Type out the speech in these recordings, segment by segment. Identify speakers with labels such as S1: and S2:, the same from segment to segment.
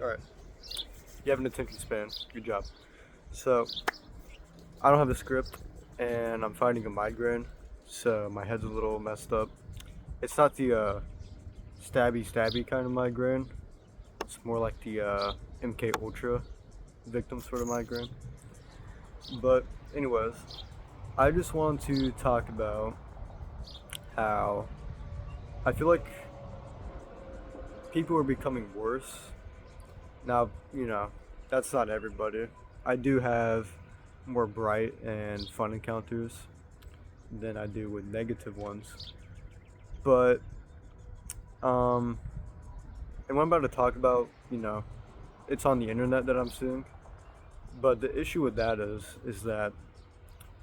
S1: Alright. You have an attention span. Good job. So, I don't have a script, and I'm fighting a migraine, so my head's a little messed up. It's not the stabby kind of migraine. It's more like the MK Ultra victim sort of migraine. But, anyways, I just want to talk about how I feel like people are becoming worse. Now, that's not everybody. I do have more bright and fun encounters than I do with negative ones. But, um, and what I'm about to talk about, it's on the internet that I'm seeing. But the issue with that is that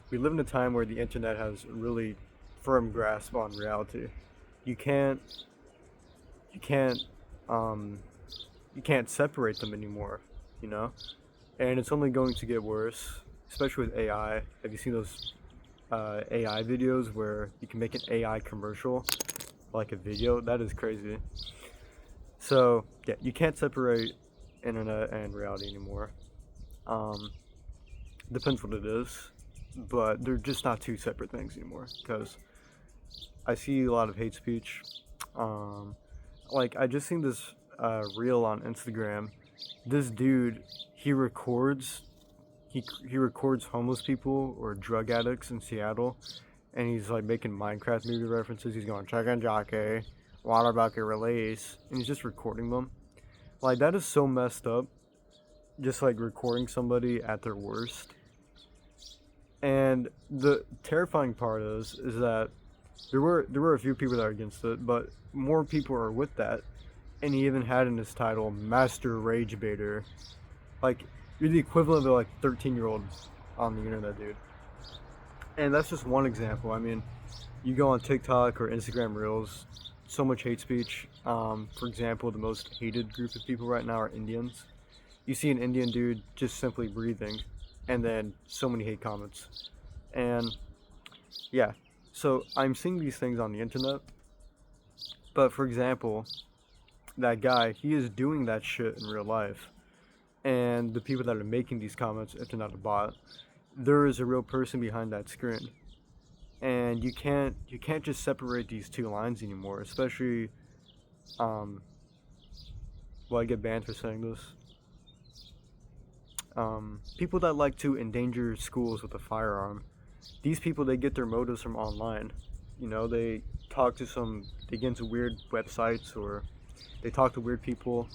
S1: we live in a time where the internet has a really firm grasp on reality. You can't, you can't, um, you can't separate them anymore, you know? And it's only going to get worse, especially with AI. Have you seen those AI videos where you can make an AI commercial like a video? That is crazy. So yeah, you can't separate internet and reality anymore. Um, Depends what it is, but they're just not two separate things anymore. Because I see a lot of hate speech. Um, like I just seen this reel on Instagram. This dude, he records he records homeless people or drug addicts in Seattle, and he's like making Minecraft movie references. He's going chicken jockey, water bucket release, and he's just recording them. Like that is so messed up. Just like recording somebody at their worst. And the terrifying part is that there were a few people that are against it, but more people are with that. And he even had in his title Master Rage Baiter. Like you're the equivalent of like 13-year-old on the internet, dude. And that's just one example. I mean, you go on TikTok or Instagram Reels, so much hate speech. For example, the most hated group of people right now are Indians. You see an Indian dude just simply breathing, and then so many hate comments. And yeah, so I'm seeing these things on the internet. But for example, that guy, he is doing that shit in real life. And the people that are making these comments, if they're not a bot, there is a real person behind that screen. And you can't just separate these two lines anymore, especially um well, I get banned for saying this. People that like to endanger schools with a firearm, these people, they get their motives from online. They they get into weird websites, or they talk to weird people,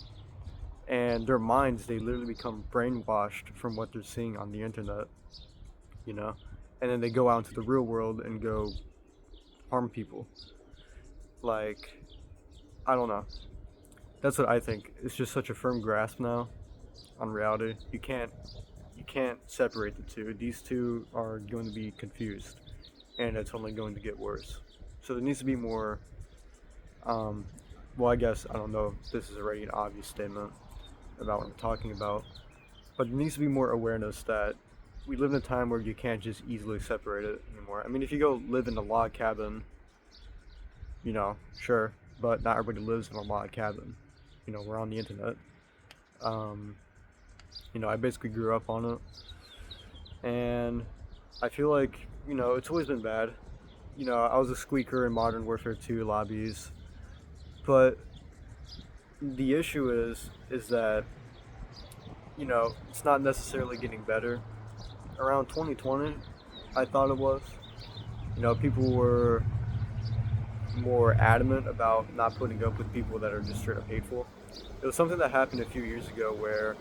S1: and their minds, they literally become brainwashed from what they're seeing on the internet, you know, and then they go out into the real world and go harm people. Like, I don't know. That's what I think. It's just such a firm grasp now on reality. You can't separate the two. These two are going to be confused, and it's only going to get worse. So there needs to be more. Um, well, I guess I don't know if this is already an obvious statement about what I'm talking about, but there needs to be more awareness that we live in a time where you can't just easily separate it anymore. I mean, if you go live in a log cabin, sure, but not everybody lives in a log cabin. We're on the internet. Um, I basically grew up on it, and I feel like it's always been bad. I was a squeaker in Modern Warfare 2 lobbies, but the issue is that it's not necessarily getting better. Around 2020, I thought it was. People were more adamant about not putting up with people that are just straight up hateful. It was something that happened a few years ago where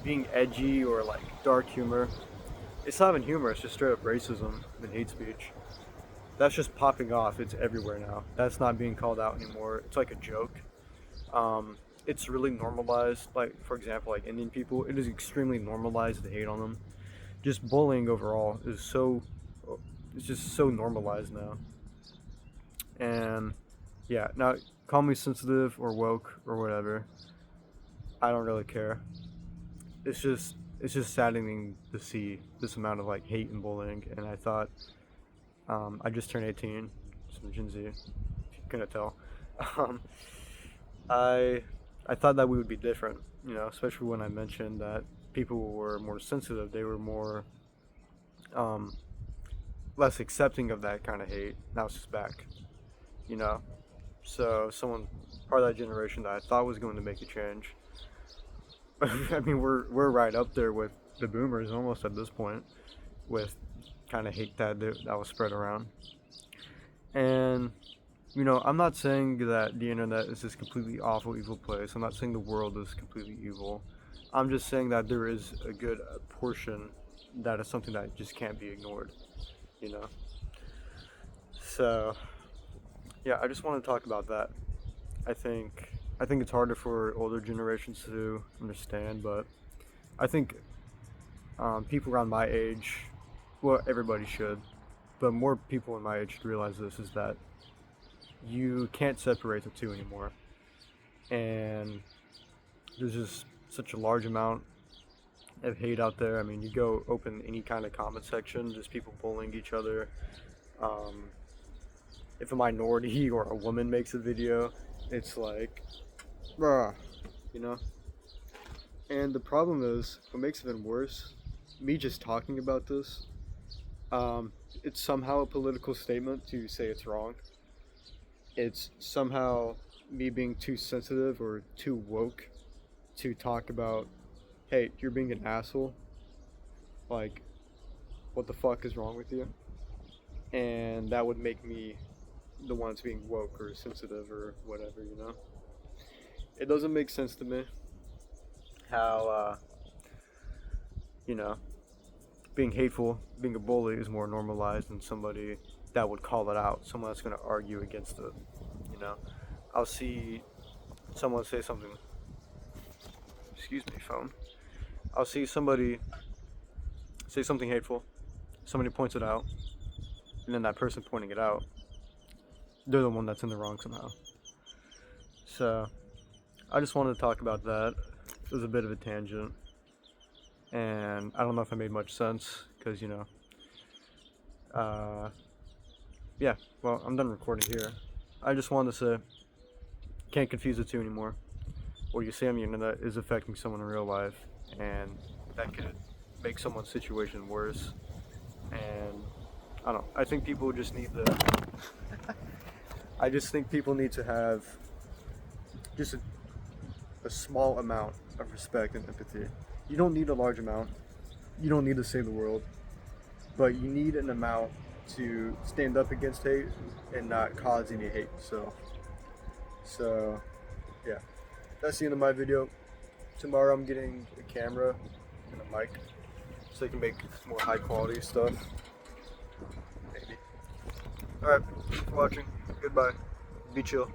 S1: being edgy or like dark humor, it's not even humor, it's just straight up racism and hate speech. That's just popping off. It's everywhere now. That's not being called out anymore. It's like a joke. It's really normalized. Like, for example, like Indian people, it is extremely normalized to hate on them. Just bullying overall it's just so normalized now. And yeah, now call me sensitive or woke or whatever. I don't really care. It's just saddening to see this amount of like hate and bullying. And I thought, I just turned 18, some Gen Z, if you couldn't tell. Um, I I thought that we would be different, you know, especially when I mentioned that people were more sensitive. They were more um, less accepting of that kind of hate. Now it's just back, you know. So someone part of that generation that I thought was going to make a change. I mean, we're right up there with the boomers almost at this point with kind of hate that was spread around. And you know, I'm not saying that the internet is this completely awful, evil place. I'm not saying the world is completely evil. I'm just saying that there is a good portion that is something that just can't be ignored, you know? So, yeah, I just want to talk about that. I think I think it's harder for older generations to understand, but I think people around my age, well, everybody should, but more people in my age should realize this is that you can't separate the two anymore. And there's just such a large amount of hate out there. I mean, you go open any kind of comment section, just people bullying each other. Um, if a minority or a woman makes a video, it's like, bruh, you know? And the problem is, what makes it even worse, me just talking about this, it's somehow a political statement to say it's wrong. It's somehow me being too sensitive or too woke to talk about, hey, you're being an asshole. Like, what the fuck is wrong with you? And that would make me the ones being woke or sensitive or whatever, you know? It doesn't make sense to me how, you know, being hateful, being a bully is more normalized than somebody that would call it out, someone that's going to argue against it, you know? I'll see someone say something, excuse me, phone. I'll see somebody say something hateful, somebody points it out, and then that person pointing it out, they're the one that's in the wrong somehow. So, I just wanted to talk about that. It was a bit of a tangent, and I don't know if I made much sense, because, you know, yeah, well, I'm done recording here. I just wanted to say, can't confuse the two anymore. What you say on the internet is affecting someone in real life, and that could make someone's situation worse. And I don't know. I think people just need to. I just think people need to have just a small amount of respect and empathy. You don't need a large amount. You don't need to save the world, but you need an amount to stand up against hate and not cause any hate. So yeah, that's the end of my video. Tomorrow I'm getting a camera and a mic so I can make more high quality stuff. Maybe. Alright, thanks for watching. Goodbye. Be chill.